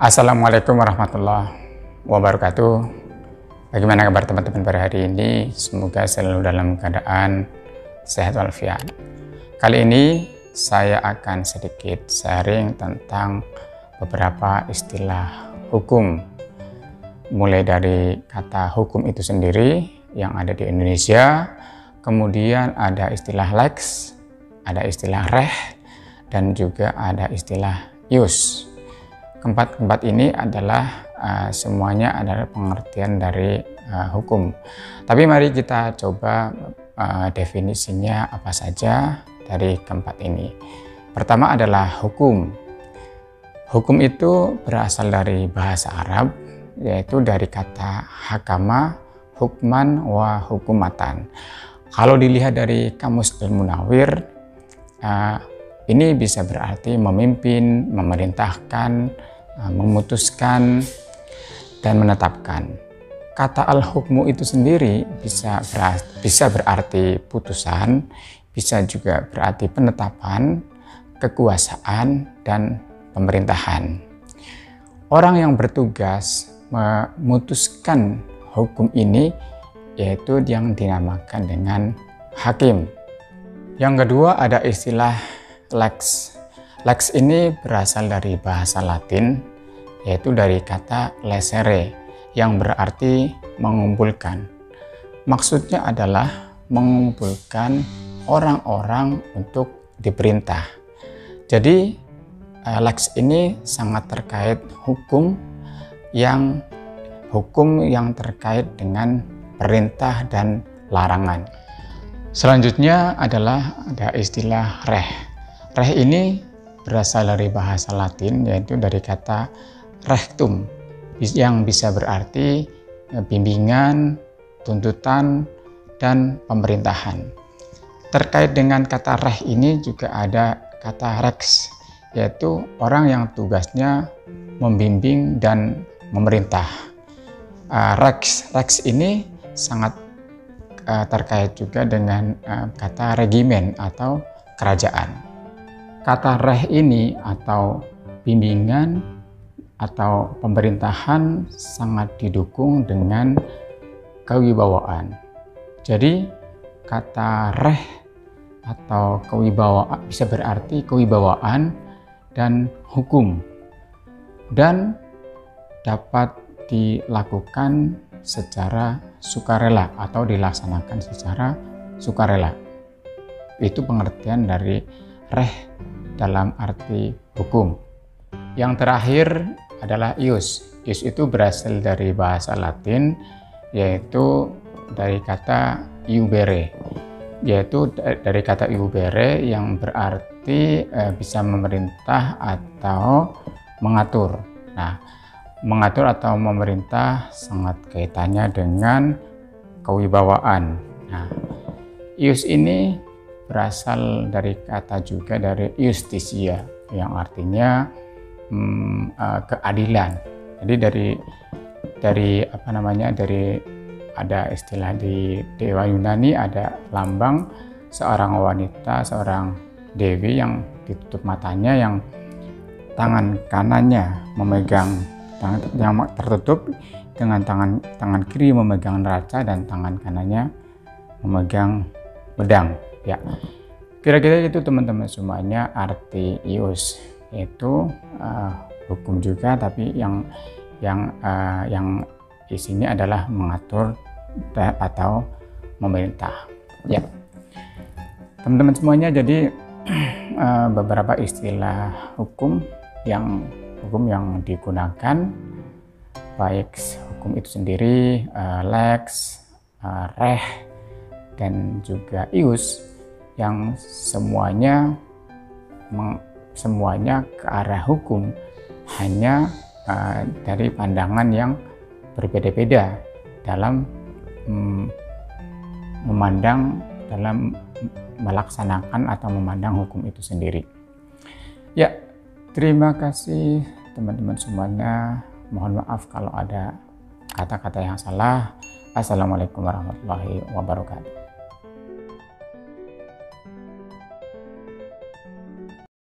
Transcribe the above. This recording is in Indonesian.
Assalamualaikum warahmatullahi wabarakatuh. Bagaimana kabar teman-teman pada hari ini? Semoga selalu dalam keadaan sehat walafiat. Kali ini saya akan sedikit sharing tentang beberapa istilah hukum. Mulai dari kata hukum itu sendiri yang ada di Indonesia, kemudian ada istilah lex, ada istilah reh, dan juga ada istilah ius. Keempat ini adalah semuanya adalah pengertian dari hukum. Tapi mari kita coba definisinya apa saja dari keempat ini. Pertama adalah hukum. Hukum itu berasal dari bahasa Arab, yaitu dari kata hakama, hukman, wa hukumatan. Kalau dilihat dari Kamus Al-Munawwir, ini bisa berarti memimpin, memerintahkan, memutuskan, dan menetapkan. Kata al-hukmu itu sendiri bisa berarti putusan, bisa juga berarti penetapan, kekuasaan, dan pemerintahan. Orang yang bertugas memutuskan hukum ini yaitu yang dinamakan dengan hakim. Yang kedua ada istilah lex. Lex ini berasal dari bahasa Latin, yaitu dari kata lecere, yang berarti mengumpulkan. Maksudnya adalah mengumpulkan orang-orang untuk diperintah. Jadi, lex ini sangat terkait hukum yang terkait dengan perintah dan larangan. Selanjutnya adalah ada istilah reh. Reh ini berasal dari bahasa Latin, yaitu dari kata rectum, yang bisa berarti bimbingan, tuntutan, dan pemerintahan. Terkait dengan kata reh ini juga ada kata rex, yaitu orang yang tugasnya membimbing dan memerintah. Rex ini sangat terkait juga dengan kata regimen atau kerajaan. Kata reh ini atau bimbingan atau pemerintahan sangat didukung dengan kewibawaan. Jadi kata reh atau kewibawaan bisa berarti kewibawaan dan hukum, dan dapat dilakukan secara sukarela atau dilaksanakan secara sukarela. Itu pengertian dari reh dalam arti hukum. Yang terakhir adalah ius. Ius itu berasal dari bahasa Latin, yaitu dari kata iubere, yaitu dari kata iubere yang berarti bisa memerintah atau mengatur. Nah, mengatur atau memerintah sangat kaitannya dengan kewibawaan. Nah, ius ini berasal dari kata juga dari justisia, yang artinya keadilan. Jadi dari ada istilah di Dewa Yunani, ada lambang seorang wanita, seorang dewi yang ditutup matanya, yang tangan kanannya memegang yang tertutup, dengan tangan kiri memegang neraca dan tangan kanannya memegang pedang. Ya, kira-kira itu teman-teman semuanya arti ius, yaitu hukum juga, tapi yang isinya adalah mengatur atau memerintah. Ya, teman-teman semuanya, jadi beberapa istilah hukum yang digunakan, baik hukum itu sendiri, lex, reh, dan juga ius, yang semuanya ke arah hukum, hanya dari pandangan yang berbeda-beda dalam melaksanakan atau memandang hukum itu sendiri. Ya, terima kasih teman-teman semuanya. Mohon maaf kalau ada kata-kata yang salah. Assalamualaikum warahmatullahi wabarakatuh.